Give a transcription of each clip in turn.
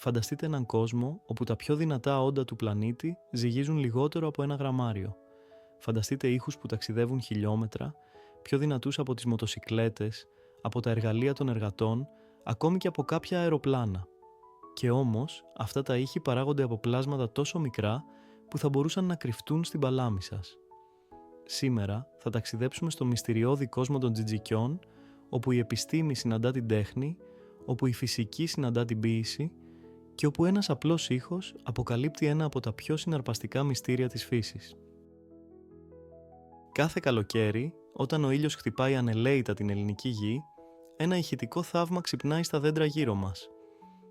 Φανταστείτε έναν κόσμο όπου τα πιο δυνατά όντα του πλανήτη ζυγίζουν λιγότερο από 1 γραμμάριο. Φανταστείτε ήχους που ταξιδεύουν χιλιόμετρα, πιο δυνατούς από τις μοτοσικλέτες, από τα εργαλεία των εργατών, ακόμη και από κάποια αεροπλάνα. Και όμως, αυτά τα ήχη παράγονται από πλάσματα τόσο μικρά που θα μπορούσαν να κρυφτούν στην παλάμη σας. Σήμερα θα ταξιδέψουμε στο μυστηριώδη κόσμο των τζιτζικιών, όπου η επιστήμη συναντά την τέχνη, όπου η φυσική συναντά την ποίηση και όπου ένας απλός ήχος αποκαλύπτει ένα από τα πιο συναρπαστικά μυστήρια της φύσης. Κάθε καλοκαίρι, όταν ο ήλιος χτυπάει ανελαίητα την ελληνική γη, ένα ηχητικό θαύμα ξυπνάει στα δέντρα γύρω μας.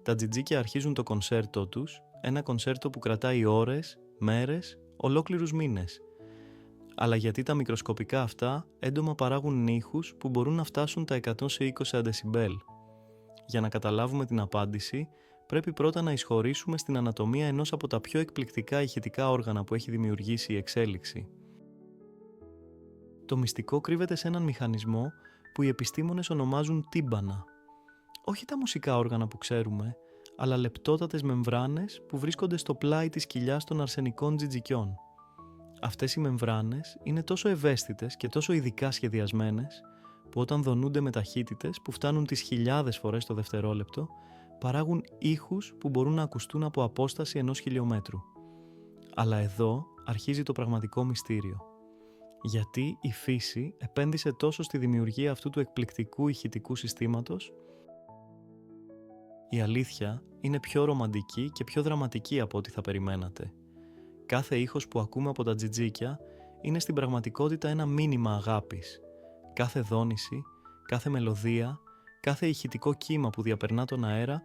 Τα τζιτζίκια αρχίζουν το κονσέρτο τους, ένα κονσέρτο που κρατάει ώρες, μέρες, ολόκληρους μήνες. Αλλά γιατί τα μικροσκοπικά αυτά έντομα παράγουν ήχους που μπορούν να φτάσουν τα 120 αντεσιμπέλ. Για να καταλάβουμε την απάντηση, πρέπει πρώτα να εισχωρήσουμε στην ανατομία ενός από τα πιο εκπληκτικά ηχητικά όργανα που έχει δημιουργήσει η εξέλιξη. Το μυστικό κρύβεται σε έναν μηχανισμό που οι επιστήμονες ονομάζουν τύμπανα. Όχι τα μουσικά όργανα που ξέρουμε, αλλά λεπτότατες μεμβράνες που βρίσκονται στο πλάι της κοιλιάς των αρσενικών τζιτζικιών. Αυτές οι μεμβράνες είναι τόσο ευαίσθητες και τόσο ειδικά σχεδιασμένες, που όταν δονούνται με ταχύτητες που φτάνουν τις χιλιάδες φορές το δευτερόλεπτο, παράγουν ήχους που μπορούν να ακουστούν από απόσταση 1 χιλιόμετρου. Αλλά εδώ αρχίζει το πραγματικό μυστήριο. Γιατί η φύση επένδυσε τόσο στη δημιουργία αυτού του εκπληκτικού ηχητικού συστήματος? Η αλήθεια είναι πιο ρομαντική και πιο δραματική από ό,τι θα περιμένατε. Κάθε ήχος που ακούμε από τα τζιτζίκια είναι στην πραγματικότητα ένα μήνυμα αγάπης. Κάθε δόνηση, κάθε μελωδία, κάθε ηχητικό κύμα που διαπερνά τον αέρα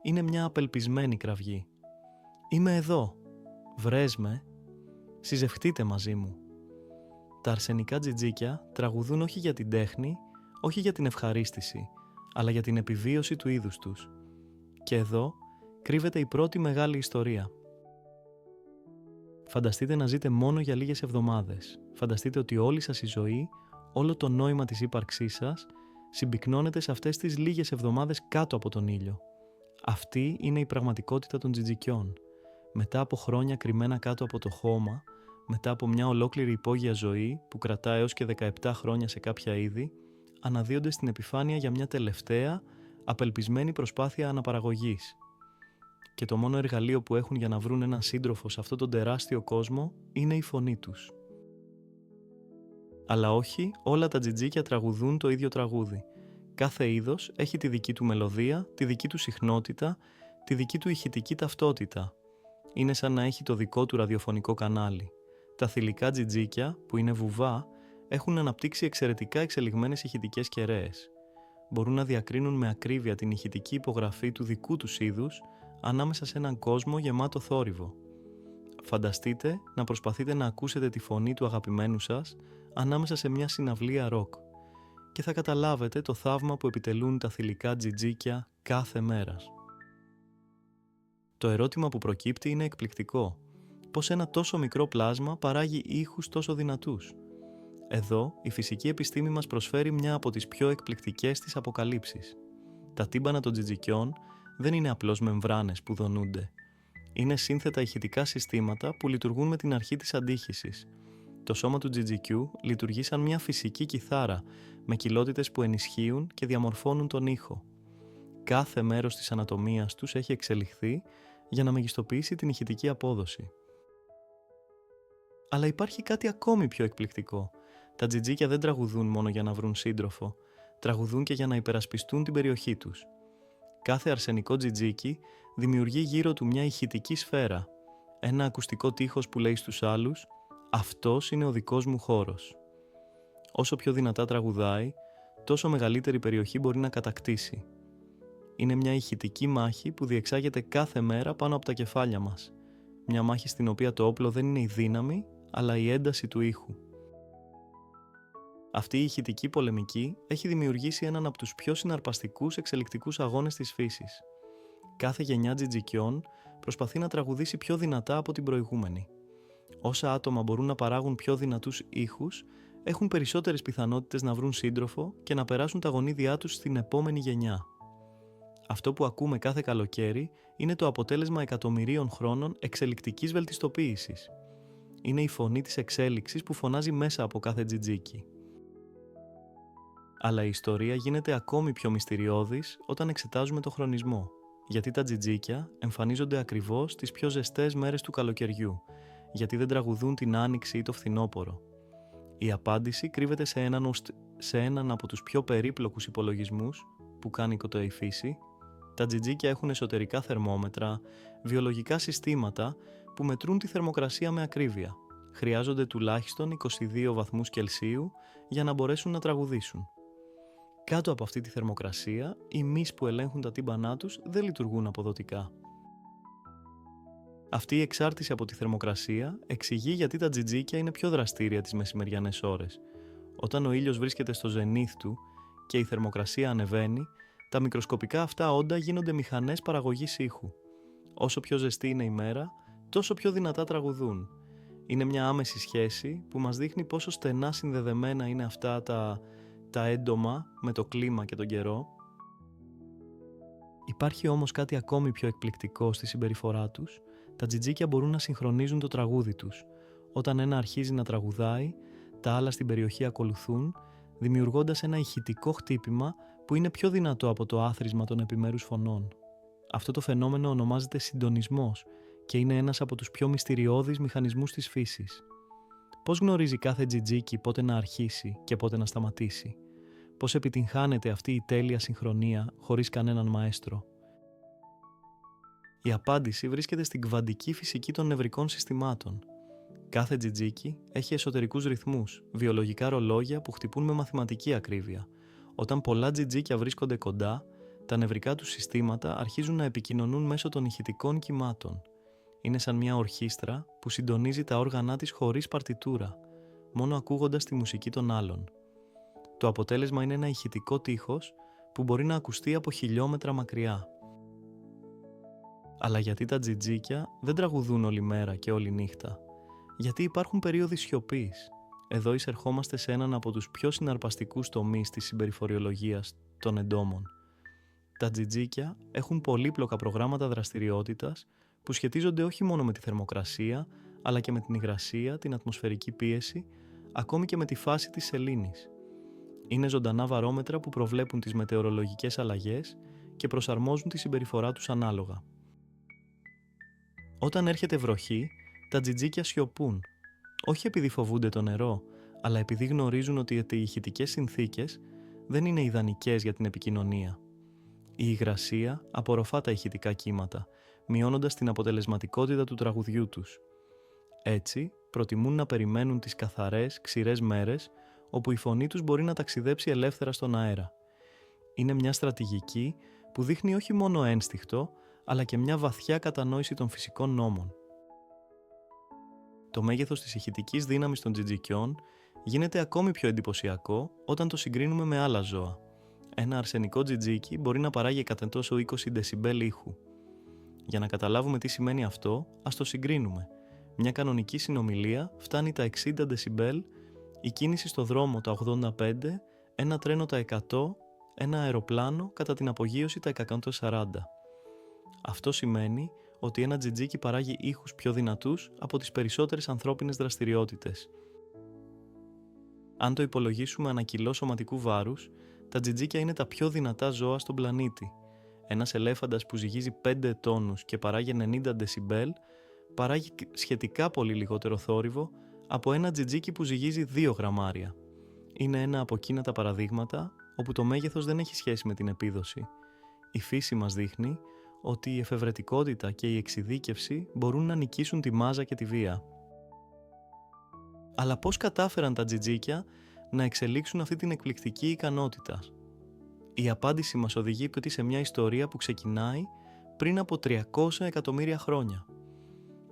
είναι μια απελπισμένη κραυγή. Είμαι εδώ. Βρες με. Συζευχτείτε μαζί μου. Τα αρσενικά τζιτζίκια τραγουδούν όχι για την τέχνη, όχι για την ευχαρίστηση, αλλά για την επιβίωση του είδους τους. Και εδώ κρύβεται η πρώτη μεγάλη ιστορία. Φανταστείτε να ζείτε μόνο για λίγες εβδομάδες. Φανταστείτε ότι όλη σας η ζωή, όλο το νόημα της ύπαρξής σας, συμπυκνώνεται σε αυτές τις λίγες εβδομάδες κάτω από τον ήλιο. Αυτή είναι η πραγματικότητα των τζιτζικιών. Μετά από χρόνια κρυμμένα κάτω από το χώμα, μετά από μια ολόκληρη υπόγεια ζωή που κρατά έως και 17 χρόνια σε κάποια είδη, αναδύονται στην επιφάνεια για μια τελευταία, απελπισμένη προσπάθεια αναπαραγωγής. Και το μόνο εργαλείο που έχουν για να βρουν έναν σύντροφο σε αυτόν τον τεράστιο κόσμο είναι η φωνή τους. Αλλά όχι όλα τα τζιτζίκια τραγουδούν το ίδιο τραγούδι. Κάθε είδος έχει τη δική του μελωδία, τη δική του συχνότητα, τη δική του ηχητική ταυτότητα. Είναι σαν να έχει το δικό του ραδιοφωνικό κανάλι. Τα θηλυκά τζιτζίκια, που είναι βουβά, έχουν αναπτύξει εξαιρετικά εξελιγμένες ηχητικές κεραίες. Μπορούν να διακρίνουν με ακρίβεια την ηχητική υπογραφή του δικού τους είδους ανάμεσα σε έναν κόσμο γεμάτο θόρυβο. Φανταστείτε να προσπαθείτε να ακούσετε τη φωνή του αγαπημένου σας ανάμεσα σε μια συναυλία ροκ και θα καταλάβετε το θαύμα που επιτελούν τα θηλυκά τζιτζίκια κάθε μέρα. Το ερώτημα που προκύπτει είναι εκπληκτικό. Πώς ένα τόσο μικρό πλάσμα παράγει ήχους τόσο δυνατούς? Εδώ η φυσική επιστήμη μας προσφέρει μια από τις πιο εκπληκτικές της αποκαλύψεις. Τα τύμπανα των τζιτζικιών δεν είναι απλώς μεμβράνες που δονούνται. Είναι σύνθετα ηχητικά συστήματα που λειτουργούν με την αρχή της αντίχησης. Το σώμα του τζιτζικιού λειτουργεί σαν μια φυσική κιθάρα, με κοιλότητες που ενισχύουν και διαμορφώνουν τον ήχο. Κάθε μέρος της ανατομίας τους έχει εξελιχθεί για να μεγιστοποιήσει την ηχητική απόδοση. Αλλά υπάρχει κάτι ακόμη πιο εκπληκτικό. Τα τζιτζίκια δεν τραγουδούν μόνο για να βρουν σύντροφο, τραγουδούν και για να υπερασπιστούν την περιοχή τους. Κάθε αρσενικό τζιτζίκι δημιουργεί γύρω του μια ηχητική σφαίρα, ένα ακουστικό τείχος που λέει στους άλλους «Αυτός είναι ο δικός μου χώρος». Όσο πιο δυνατά τραγουδάει, τόσο μεγαλύτερη περιοχή μπορεί να κατακτήσει. Είναι μια ηχητική μάχη που διεξάγεται κάθε μέρα πάνω από τα κεφάλια μας. Μια μάχη στην οποία το όπλο δεν είναι η δύναμη, αλλά η ένταση του ήχου. Αυτή η ηχητική πολεμική έχει δημιουργήσει έναν από τους πιο συναρπαστικούς εξελικτικούς αγώνες της φύσης. Κάθε γενιά τζιτζικιών προσπαθεί να τραγουδήσει πιο δυνατά από την προηγούμενη. Όσα άτομα μπορούν να παράγουν πιο δυνατούς ήχους, έχουν περισσότερες πιθανότητες να βρουν σύντροφο και να περάσουν τα γονίδια τους στην επόμενη γενιά. Αυτό που ακούμε κάθε καλοκαίρι είναι το αποτέλεσμα εκατομμυρίων χρόνων εξελικτικής βελτιστοποίησης. Είναι η φωνή της εξέλιξης που φωνάζει μέσα από κάθε τζιτζίκι. Αλλά η ιστορία γίνεται ακόμη πιο μυστηριώδης όταν εξετάζουμε το χρονισμό, γιατί τα τζιτζίκια εμφανίζονται ακριβώς τις πιο ζεστές μέρες του καλοκαιριού, γιατί δεν τραγουδούν την άνοιξη ή το φθινόπωρο. Η απάντηση κρύβεται σε έναν από τους πιο περίπλοκους υπολογισμούς που κάνει η φύση. Τα τζιτζίκια έχουν εσωτερικά θερμόμετρα, βιολογικά συστήματα που μετρούν τη θερμοκρασία με ακρίβεια. Χρειάζονται τουλάχιστον 22 βαθμούς Κελσίου για να μπορέσουν να τραγουδήσουν. Κάτω από αυτή τη θερμοκρασία, οι μυς που ελέγχουν τα τύμπανά τους δεν λειτουργούν αποδοτικά. Αυτή η εξάρτηση από τη θερμοκρασία εξηγεί γιατί τα τζιτζίκια είναι πιο δραστήρια τις μεσημεριανές ώρες. Όταν ο ήλιος βρίσκεται στο ζενήθ του και η θερμοκρασία ανεβαίνει, τα μικροσκοπικά αυτά όντα γίνονται μηχανές παραγωγής ήχου. Όσο πιο ζεστή είναι η μέρα, τόσο πιο δυνατά τραγουδούν. Είναι μια άμεση σχέση που μας δείχνει πόσο στενά συνδεδεμένα είναι αυτά τα έντομα με το κλίμα και τον καιρό. Υπάρχει όμως κάτι ακόμη πιο εκπληκτικό στη συμπεριφορά τους. Τα τζιτζίκια μπορούν να συγχρονίζουν το τραγούδι τους. Όταν ένα αρχίζει να τραγουδάει, τα άλλα στην περιοχή ακολουθούν, δημιουργώντας ένα ηχητικό χτύπημα που είναι πιο δυνατό από το άθροισμα των επιμέρους φωνών. Αυτό το φαινόμενο ονομάζεται συντονισμός και είναι ένας από τους πιο μυστηριώδεις μηχανισμούς της φύσης. Πώς γνωρίζει κάθε τζιτζίκι πότε να αρχίσει και πότε να σταματήσει? Πώς επιτυγχάνεται αυτή η τέλεια συγχρονία χωρίς κανέναν μαέστρο? Η απάντηση βρίσκεται στην κβαντική φυσική των νευρικών συστημάτων. Κάθε τζιτζίκι έχει εσωτερικούς ρυθμούς, βιολογικά ρολόγια που χτυπούν με μαθηματική ακρίβεια. Όταν πολλά τζιτζίκια βρίσκονται κοντά, τα νευρικά τους συστήματα αρχίζουν να επικοινωνούν μέσω των ηχητικών κυμάτων. Είναι σαν μια ορχήστρα που συντονίζει τα όργανά της χωρίς παρτιτούρα, μόνο ακούγοντας τη μουσική των άλλων. Το αποτέλεσμα είναι ένα ηχητικό τείχος που μπορεί να ακουστεί από χιλιόμετρα μακριά. Αλλά γιατί τα τζιτζίκια δεν τραγουδούν όλη μέρα και όλη νύχτα? Γιατί υπάρχουν περίοδοι σιωπής. Εδώ εισερχόμαστε σε έναν από τους πιο συναρπαστικούς τομείς της συμπεριφοριολογίας των εντόμων. Τα τζιτζίκια έχουν πολύπλοκα προγράμματα δραστηριότητας που σχετίζονται όχι μόνο με τη θερμοκρασία, αλλά και με την υγρασία, την ατμοσφαιρική πίεση, ακόμη και με τη φάση της σελήνης. Είναι ζωντανά βαρόμετρα που προβλέπουν τις μετεωρολογικές αλλαγές και προσαρμόζουν τη συμπεριφορά τους ανάλογα. Όταν έρχεται βροχή, τα τζιτζίκια σιωπούν, όχι επειδή φοβούνται το νερό, αλλά επειδή γνωρίζουν ότι οι ηχητικές συνθήκες δεν είναι ιδανικές για την επικοινωνία. Η υγρασία απορροφά τα ηχητικά κύματα, μειώνοντας την αποτελεσματικότητα του τραγουδιού τους. Έτσι, προτιμούν να περιμένουν τις καθαρές, ξηρές μέρες, όπου η φωνή τους μπορεί να ταξιδέψει ελεύθερα στον αέρα. Είναι μια στρατηγική που δείχνει όχι μόνο ένστικτο, αλλά και μια βαθιά κατανόηση των φυσικών νόμων. Το μέγεθος της ηχητικής δύναμης των τζιτζικιών γίνεται ακόμη πιο εντυπωσιακό όταν το συγκρίνουμε με άλλα ζώα. Ένα αρσενικό τζιτζίκι μπορεί να παράγει 120 δεσιμπέλ ήχου. Για να καταλάβουμε τι σημαίνει αυτό, ας το συγκρίνουμε. Μια κανονική συνομιλία φτάνει τα 60 δεσιμπέλ, η κίνηση στο δρόμο τα 85, ένα τρένο τα 100, ένα αεροπλάνο κατά την απογείωση τα 140. Αυτό σημαίνει ότι ένα τζιτζίκι παράγει ήχους πιο δυνατούς από τις περισσότερες ανθρώπινες δραστηριότητες. Αν το υπολογίσουμε ανά κιλό σωματικού βάρους, τα τζιτζίκια είναι τα πιο δυνατά ζώα στον πλανήτη. Ένας ελέφαντας που ζυγίζει 5 τόνους και παράγει 90 δεσιμπέλ, παράγει σχετικά πολύ λιγότερο θόρυβο από ένα τζιτζίκι που ζυγίζει 2 γραμμάρια. Είναι ένα από εκείνα τα παραδείγματα όπου το μέγεθος δεν έχει σχέση με την επίδοση. Η φύση μας δείχνει ότι η εφευρετικότητα και η εξειδίκευση μπορούν να νικήσουν τη μάζα και τη βία. Αλλά πώς κατάφεραν τα τζιτζίκια να εξελίξουν αυτή την εκπληκτική ικανότητα? Η απάντηση μας οδηγεί σε μια ιστορία που ξεκινάει πριν από 300 εκατομμύρια χρόνια.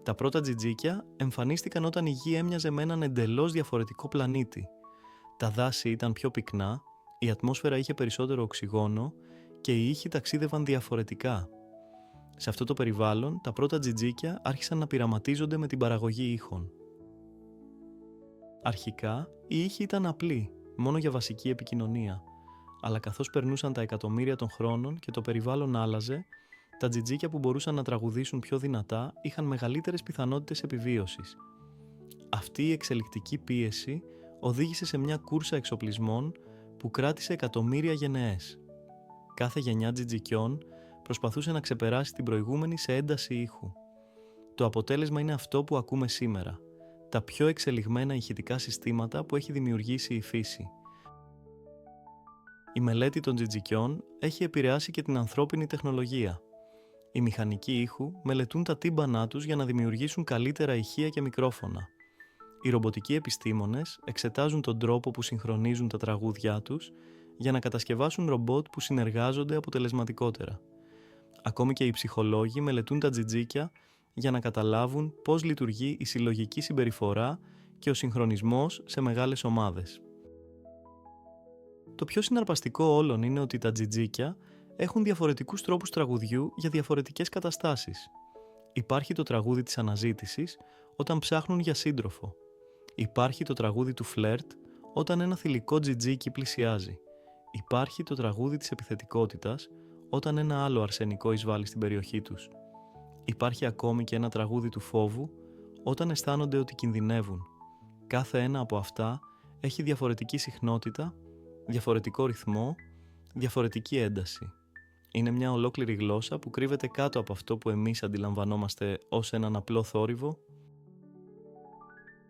Τα πρώτα τζιτζίκια εμφανίστηκαν όταν η γη έμοιαζε με έναν εντελώς διαφορετικό πλανήτη. Τα δάση ήταν πιο πυκνά, η ατμόσφαιρα είχε περισσότερο οξυγόνο και οι ήχοι ταξίδευαν διαφορετικά. Σε αυτό το περιβάλλον, τα πρώτα τζιτζίκια άρχισαν να πειραματίζονται με την παραγωγή ήχων. Αρχικά, οι ήχοι ήταν απλοί, μόνο για βασική επικοινωνία. Αλλά καθώς περνούσαν τα εκατομμύρια των χρόνων και το περιβάλλον άλλαζε, τα τζιτζίκια που μπορούσαν να τραγουδήσουν πιο δυνατά είχαν μεγαλύτερες πιθανότητες επιβίωσης. Αυτή η εξελικτική πίεση οδήγησε σε μια κούρσα εξοπλισμών που κράτησε εκατομμύρια γενεές. Κάθε γενιά τζιτζικιών προσπαθούσε να ξεπεράσει την προηγούμενη σε ένταση ήχου. Το αποτέλεσμα είναι αυτό που ακούμε σήμερα, τα πιο εξελιγμένα ηχητικά συστήματα που έχει δημιουργήσει η φύση. Η μελέτη των τζιτζικιών έχει επηρεάσει και την ανθρώπινη τεχνολογία. Οι μηχανικοί ήχου μελετούν τα τύμπανά τους για να δημιουργήσουν καλύτερα ηχεία και μικρόφωνα. Οι ρομποτικοί επιστήμονες εξετάζουν τον τρόπο που συγχρονίζουν τα τραγούδια τους για να κατασκευάσουν ρομπότ που συνεργάζονται αποτελεσματικότερα. Ακόμη και οι ψυχολόγοι μελετούν τα τζιτζίκια για να καταλάβουν πώς λειτουργεί η συλλογική συμπεριφορά και ο συγχρονισμός σε μεγάλες ομάδες. Το πιο συναρπαστικό όλων είναι ότι τα τζιτζίκια έχουν διαφορετικούς τρόπους τραγουδιού για διαφορετικές καταστάσεις. Υπάρχει το τραγούδι της αναζήτησης όταν ψάχνουν για σύντροφο. Υπάρχει το τραγούδι του φλερτ όταν ένα θηλυκό τζιτζίκι πλησιάζει. Υπάρχει το τραγούδι της επιθετικότητας όταν ένα άλλο αρσενικό εισβάλλει στην περιοχή τους. Υπάρχει ακόμη και ένα τραγούδι του φόβου όταν αισθάνονται ότι κινδυνεύουν. Κάθε ένα από αυτά έχει διαφορετική συχνότητα, διαφορετικό ρυθμό, διαφορετική ένταση. Είναι μια ολόκληρη γλώσσα που κρύβεται κάτω από αυτό που εμείς αντιλαμβανόμαστε ως έναν απλό θόρυβο.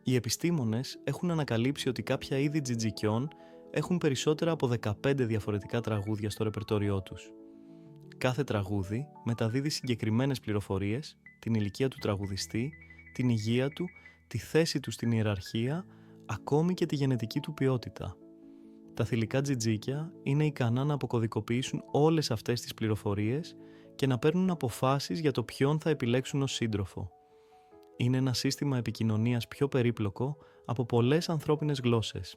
Οι επιστήμονες έχουν ανακαλύψει ότι κάποια είδη τζιτζικιών έχουν περισσότερα από 15 διαφορετικά τραγούδια στο ρεπερτόριό τους. Κάθε τραγούδι μεταδίδει συγκεκριμένες πληροφορίες, την ηλικία του τραγουδιστή, την υγεία του, τη θέση του στην ιεραρχία, ακόμη και τη γενετική του ποιότητα. Τα θηλυκά τζιτζίκια είναι ικανά να αποκωδικοποιήσουν όλες αυτές τις πληροφορίες και να παίρνουν αποφάσεις για το ποιον θα επιλέξουν ως σύντροφο. Είναι ένα σύστημα επικοινωνίας πιο περίπλοκο από πολλές ανθρώπινες γλώσσες.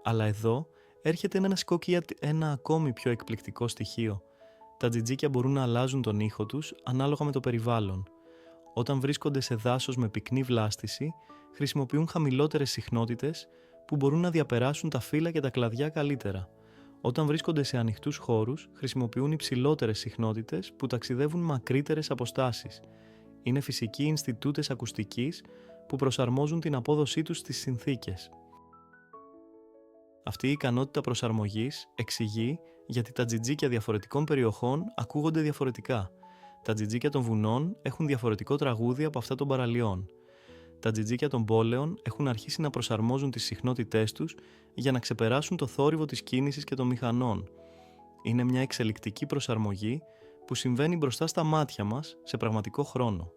Αλλά εδώ έρχεται να σηκώσει ένα ακόμη πιο εκπληκτικό στοιχείο. Τα τζιτζίκια μπορούν να αλλάζουν τον ήχο τους ανάλογα με το περιβάλλον. Όταν βρίσκονται σε δάσος με πυκνή βλάστηση, χρησιμοποιούν χαμηλότερες συχνότητες που μπορούν να διαπεράσουν τα φύλλα και τα κλαδιά καλύτερα. Όταν βρίσκονται σε ανοιχτούς χώρους, χρησιμοποιούν υψηλότερες συχνότητες που ταξιδεύουν μακρύτερες αποστάσεις. Είναι φυσικοί ινστιτούτες ακουστικής που προσαρμόζουν την απόδοσή τους στις συνθήκες. Αυτή η ικανότητα προσαρμογής εξηγεί γιατί τα τζιτζίκια διαφορετικών περιοχών ακούγονται διαφορετικά. Τα τζιτζίκια των βουνών έχουν διαφορετικό τραγούδι από αυτά των παραλιών. Τα τζιτζίκια των πόλεων έχουν αρχίσει να προσαρμόζουν τις συχνότητές τους για να ξεπεράσουν το θόρυβο της κίνησης και των μηχανών. Είναι μια εξελικτική προσαρμογή που συμβαίνει μπροστά στα μάτια μας σε πραγματικό χρόνο.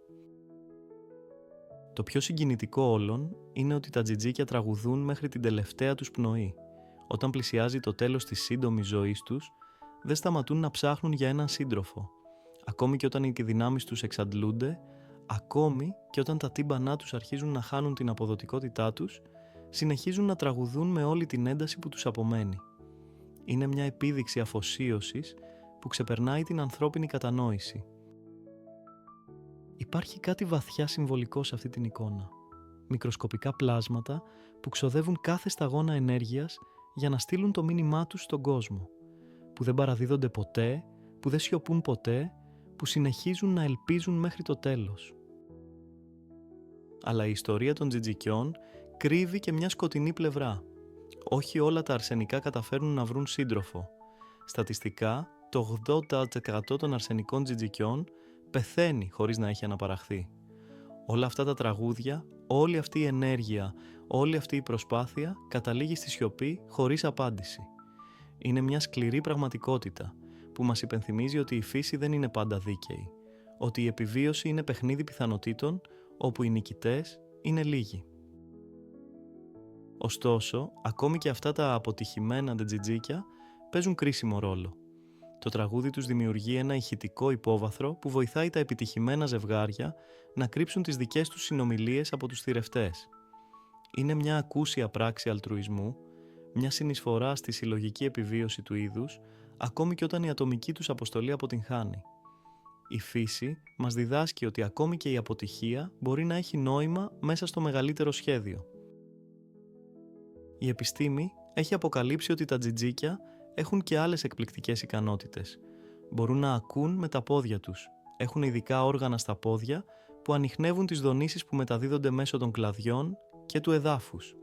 Το πιο συγκινητικό όλων είναι ότι τα τζιτζίκια τραγουδούν μέχρι την τελευταία τους πνοή. Όταν πλησιάζει το τέλος της σύντομης ζωής τους, δεν σταματούν να ψάχνουν για έναν σύντροφο. Ακόμη και όταν οι δυνάμεις τους εξαντλούνται, ακόμη και όταν τα τύμπανά τους αρχίζουν να χάνουν την αποδοτικότητά τους, συνεχίζουν να τραγουδούν με όλη την ένταση που τους απομένει. Είναι μια επίδειξη αφοσίωσης που ξεπερνάει την ανθρώπινη κατανόηση. Υπάρχει κάτι βαθιά συμβολικό σε αυτή την εικόνα. Μικροσκοπικά πλάσματα που ξοδεύουν κάθε σταγόνα ενέργειας για να στείλουν το μήνυμά τους στον κόσμο, που δεν παραδίδονται ποτέ, που δεν σιωπούν ποτέ, που συνεχίζουν να ελπίζουν μέχρι το τέλος. Αλλά η ιστορία των τζιτζικιών κρύβει και μια σκοτεινή πλευρά. Όχι όλα τα αρσενικά καταφέρνουν να βρουν σύντροφο. Στατιστικά, το 80% των αρσενικών τζιτζικιών πεθαίνει χωρίς να έχει αναπαραχθεί. Όλα αυτά τα τραγούδια, όλη αυτή η ενέργεια, όλη αυτή η προσπάθεια καταλήγει στη σιωπή χωρίς απάντηση. Είναι μια σκληρή πραγματικότητα που μας υπενθυμίζει ότι η φύση δεν είναι πάντα δίκαιη, ότι η επιβίωση είναι παιχνίδι πιθανοτήτων όπου οι νικητές είναι λίγοι. Ωστόσο, ακόμη και αυτά τα αποτυχημένα τζιτζίκια παίζουν κρίσιμο ρόλο. Το τραγούδι τους δημιουργεί ένα ηχητικό υπόβαθρο που βοηθάει τα επιτυχημένα ζευγάρια να κρύψουν τις δικές τους συνομιλίες από τους θηρευτές. Είναι μια ακούσια πράξη αλτρουισμού, μια συνεισφορά στη συλλογική επιβίωση του είδους, ακόμη και όταν η ατομική τους αποστολή αποτυγχάνει. Η φύση μας διδάσκει ότι ακόμη και η αποτυχία μπορεί να έχει νόημα μέσα στο μεγαλύτερο σχέδιο. Η επιστήμη έχει αποκαλύψει ότι τα τζιτζίκια έχουν και άλλες εκπληκτικές ικανότητες. Μπορούν να ακούν με τα πόδια τους. Έχουν ειδικά όργανα στα πόδια που ανιχνεύουν τις δονήσεις που μεταδίδονται μέσω των κλαδιών και του εδάφους.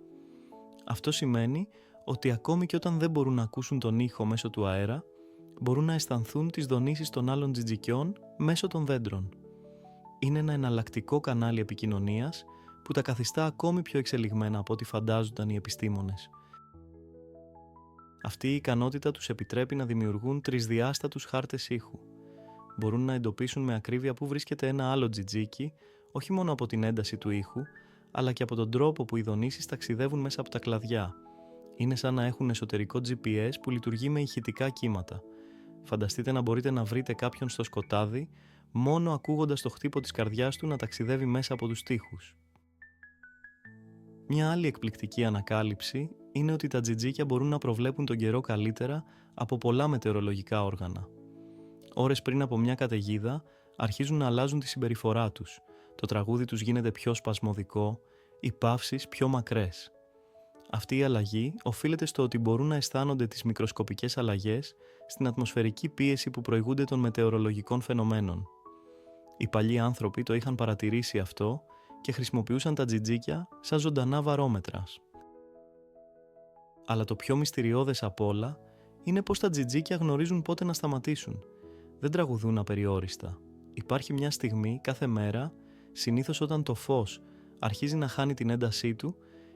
Αυτό σημαίνει ότι ακόμη και όταν δεν μπορούν να ακούσουν τον ήχο μέσω του αέρα, μπορούν να αισθανθούν τις δονήσεις των άλλων τζιτζικιών μέσω των δέντρων. Είναι ένα εναλλακτικό κανάλι επικοινωνίας που τα καθιστά ακόμη πιο εξελιγμένα από ό,τι φαντάζονταν οι επιστήμονες. Αυτή η ικανότητα τους επιτρέπει να δημιουργούν τρισδιάστατους χάρτες ήχου. Μπορούν να εντοπίσουν με ακρίβεια πού βρίσκεται ένα άλλο τζιτζίκι, όχι μόνο από την ένταση του ήχου, αλλά και από τον τρόπο που οι δονήσεις ταξιδεύουν μέσα από τα κλαδιά. Είναι σαν να έχουν εσωτερικό GPS που λειτουργεί με ηχητικά κύματα. Φανταστείτε να μπορείτε να βρείτε κάποιον στο σκοτάδι, μόνο ακούγοντας το χτύπο της καρδιάς του να ταξιδεύει μέσα από τους τοίχους. Μια άλλη εκπληκτική ανακάλυψη είναι ότι τα τζιτζίκια μπορούν να προβλέπουν τον καιρό καλύτερα από πολλά μετεωρολογικά όργανα. Ώρες πριν από μια καταιγίδα αρχίζουν να αλλάζουν τη συμπεριφορά τους. Το τραγούδι τους γίνεται πιο σπασμωδικό, οι παύσεις πιο μακρές. Αυτή η αλλαγή οφείλεται στο ότι μπορούν να αισθάνονται τις μικροσκοπικές αλλαγές στην ατμοσφαιρική πίεση που προηγούνται των μετεωρολογικών φαινομένων. Οι παλιοί άνθρωποι το είχαν παρατηρήσει αυτό και χρησιμοποιούσαν τα τζιτζίκια σαν ζωντανά βαρόμετρα. Αλλά το πιο μυστηριώδες απ' όλα είναι πως τα τζιτζίκια γνωρίζουν πότε να σταματήσουν. Δεν τραγουδούν απεριόριστα. Υπάρχει μια στιγμή κάθε μέρα, συνήθως όταν το φως αρχίζει να χάνει την έντασή του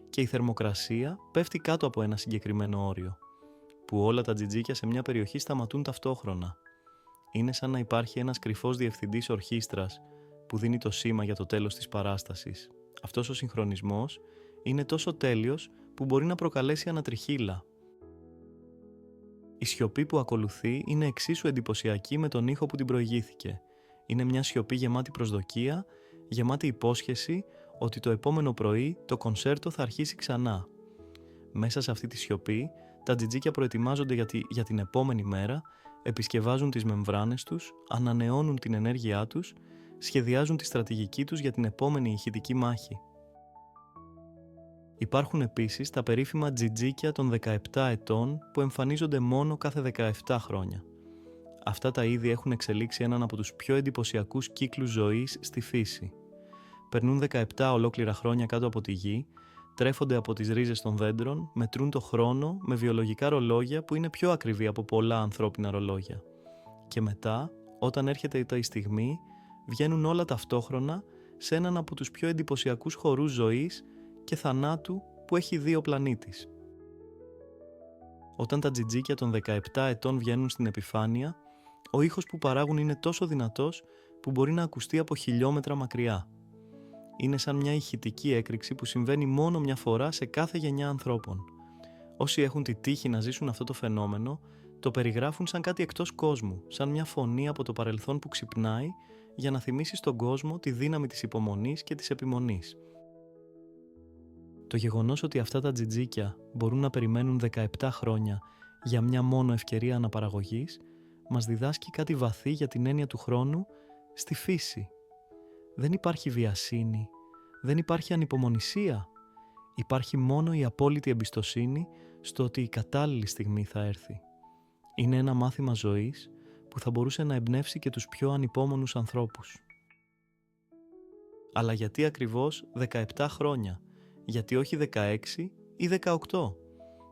και η θερμοκρασία πέφτει κάτω από ένα συγκεκριμένο όριο, που όλα τα τζιτζίκια σε μια περιοχή σταματούν ταυτόχρονα. Είναι σαν να υπάρχει ένας κρυφός διευθυντής ορχήστρας που δίνει το σήμα για το τέλος της παράστασης. Αυτός ο συγχρονισμός είναι τόσο τέλειος που μπορεί να προκαλέσει ανατριχύλα. Η σιωπή που ακολουθεί είναι εξίσου εντυπωσιακή με τον ήχο που την προηγήθηκε. Είναι μια σιωπή γεμάτη προσδοκία, γεμάτη υπόσχεση ότι το επόμενο πρωί το κονσέρτο θα αρχίσει ξανά. Μέσα σε αυτή τη σιωπή, τα τζιτζίκια προετοιμάζονται για την επόμενη μέρα, επισκευάζουν τις μεμβράνες τους, ανανεώνουν την ενέργειά τους, σχεδιάζουν τη στρατηγική τους για την επόμενη ηχητική μάχη. Υπάρχουν επίσης τα περίφημα τζιτζίκια των 17 ετών που εμφανίζονται μόνο κάθε 17 χρόνια. Αυτά τα είδη έχουν εξελίξει έναν από τους πιο εντυπωσιακούς κύκλους ζωής στη φύση. Περνούν 17 ολόκληρα χρόνια κάτω από τη γη, τρέφονται από τις ρίζες των δέντρων, μετρούν το χρόνο με βιολογικά ρολόγια που είναι πιο ακριβή από πολλά ανθρώπινα ρολόγια. Και μετά, όταν έρχεται η στιγμή, βγαίνουν όλα ταυτόχρονα σε έναν από τους πιο εντυπωσιακούς χορούς ζωής και θανάτου που έχει δει ο πλανήτης. Όταν τα τζιτζίκια των 17 ετών βγαίνουν στην επιφάνεια, ο ήχος που παράγουν είναι τόσο δυνατός που μπορεί να ακουστεί από χιλιόμετρα μακριά. Είναι σαν μια ηχητική έκρηξη που συμβαίνει μόνο μια φορά σε κάθε γενιά ανθρώπων. Όσοι έχουν τη τύχη να ζήσουν αυτό το φαινόμενο, το περιγράφουν σαν κάτι εκτός κόσμου, σαν μια φωνή από το παρελθόν που ξυπνάει για να θυμίσει στον κόσμο τη δύναμη της υπομονής και της επιμονής. Το γεγονός ότι αυτά τα τζιτζίκια μπορούν να περιμένουν 17 χρόνια για μια μόνο ευκαιρία αναπαραγωγής μας διδάσκει κάτι βαθύ για την έννοια του χρόνου στη φύση. Δεν υπάρχει βιασύνη, δεν υπάρχει ανυπομονησία. Υπάρχει μόνο η απόλυτη εμπιστοσύνη στο ότι η κατάλληλη στιγμή θα έρθει. Είναι ένα μάθημα ζωής που θα μπορούσε να εμπνεύσει και τους πιο ανυπόμονους ανθρώπους. Αλλά γιατί ακριβώς 17 χρόνια? Γιατί όχι 16 ή 18?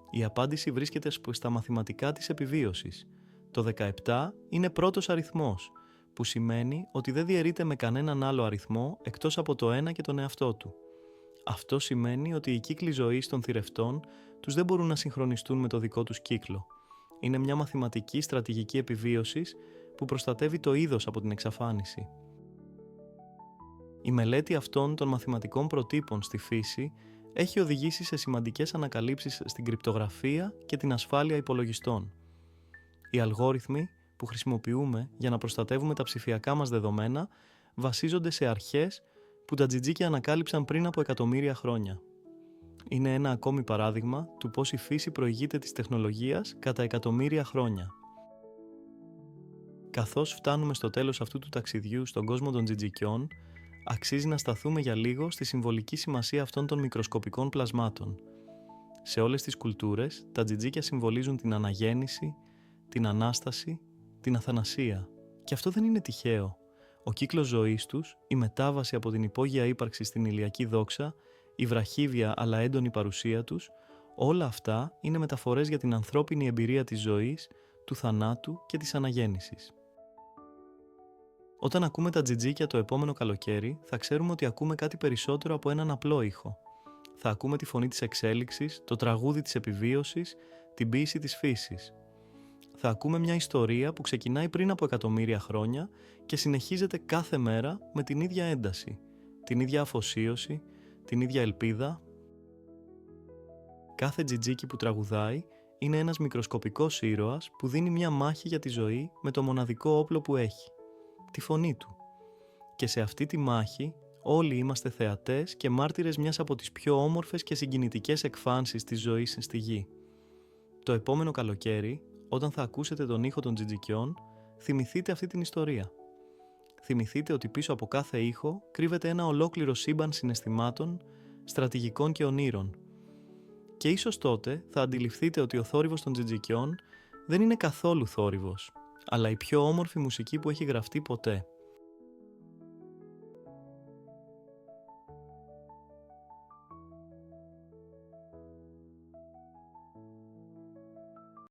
Η απάντηση βρίσκεται στα μαθηματικά της επιβίωσης. Το 17 είναι πρώτος αριθμός, που σημαίνει ότι δεν διαιρείται με κανέναν άλλο αριθμό εκτός από το ένα και τον εαυτό του. Αυτό σημαίνει ότι οι κύκλοι ζωής των θηρευτών τους δεν μπορούν να συγχρονιστούν με το δικό τους κύκλο. Είναι μια μαθηματική στρατηγική επιβίωσης που προστατεύει το είδος από την εξαφάνιση. Η μελέτη αυτών των μαθηματικών προτύπων στη φύση έχει οδηγήσει σε σημαντικές ανακαλύψεις στην κρυπτογραφία και την ασφάλεια υπολογιστών. Οι αλγόριθμοι που χρησιμοποιούμε για να προστατεύουμε τα ψηφιακά μας δεδομένα βασίζονται σε αρχές που τα τζιτζίκια ανακάλυψαν πριν από εκατομμύρια χρόνια. Είναι ένα ακόμη παράδειγμα του πώς η φύση προηγείται της τεχνολογίας κατά εκατομμύρια χρόνια. Καθώς φτάνουμε στο τέλος αυτού του ταξιδιού στον κόσμο των τζιτζικιών, αξίζει να σταθούμε για λίγο στη συμβολική σημασία αυτών των μικροσκοπικών πλασμάτων. Σε όλες τις κουλτούρες, τα τζιτζίκια συμβολίζουν την αναγέννηση, την Ανάσταση, την Αθανασία. Και αυτό δεν είναι τυχαίο. Ο κύκλος ζωής τους, η μετάβαση από την υπόγεια ύπαρξη στην ηλιακή δόξα, η βραχύβια αλλά έντονη παρουσία τους, όλα αυτά είναι μεταφορές για την ανθρώπινη εμπειρία της ζωής, του θανάτου και της αναγέννησης. Όταν ακούμε τα τζιτζίκια το επόμενο καλοκαίρι, θα ξέρουμε ότι ακούμε κάτι περισσότερο από έναν απλό ήχο. Θα ακούμε τη φωνή της εξέλιξης, το τραγούδι της επιβίωσης, την ποίηση της φύσης. Θα ακούμε μια ιστορία που ξεκινάει πριν από εκατομμύρια χρόνια και συνεχίζεται κάθε μέρα με την ίδια ένταση, την ίδια αφοσίωση, την ίδια ελπίδα. Κάθε τζιτζίκι που τραγουδάει είναι ένας μικροσκοπικός ήρωας που δίνει μια μάχη για τη ζωή με το μοναδικό όπλο που έχει, τη φωνή του. Και σε αυτή τη μάχη όλοι είμαστε θεατές και μάρτυρες μιας από τις πιο όμορφες και συγκινητικές εκφάνσεις της ζωής στη γη. Το επόμενο καλοκαίρι, όταν θα ακούσετε τον ήχο των τζιτζικιών, θυμηθείτε αυτή την ιστορία. Θυμηθείτε ότι πίσω από κάθε ήχο κρύβεται ένα ολόκληρο σύμπαν συναισθημάτων, στρατηγικών και ονείρων. Και ίσως τότε θα αντιληφθείτε ότι ο θόρυβος των τζιτζικιών δεν είναι καθόλου θόρυβος, αλλά η πιο όμορφη μουσική που έχει γραφτεί ποτέ.